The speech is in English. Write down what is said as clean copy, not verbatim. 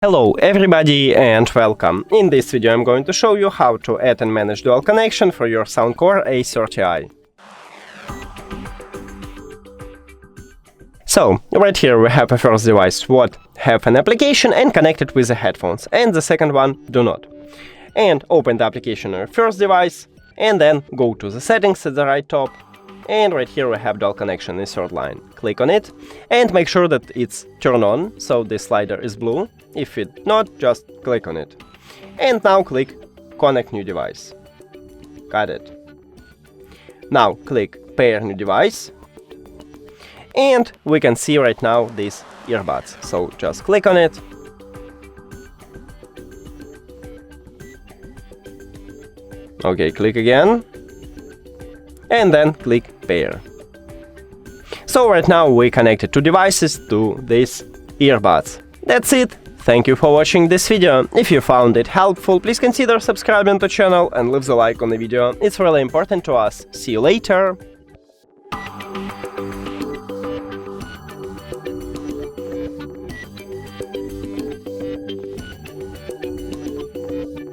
Hello everybody and welcome. In this video I'm going to show you how to add and manage dual connection for your Soundcore A30i. So, right here we have a first device what have an application and connected with the headphones, and the second one do not. And open the application on your first device, and then go to the settings at the right top. And right here we have dual connection in third line. Click on it and make sure that it's turned on, so this slider is blue. If it's not, just click on it. And now click Connect New Device. Got it. Now click Pair New Device. And we can see right now these earbuds. So just click on it. Okay, click again. And then click Pair. So right now we connected two devices to these earbuds. That's it. Thank you for watching this video. If you found it helpful, please consider subscribing to the channel and leave the like on the video. It's really important to us. See you later.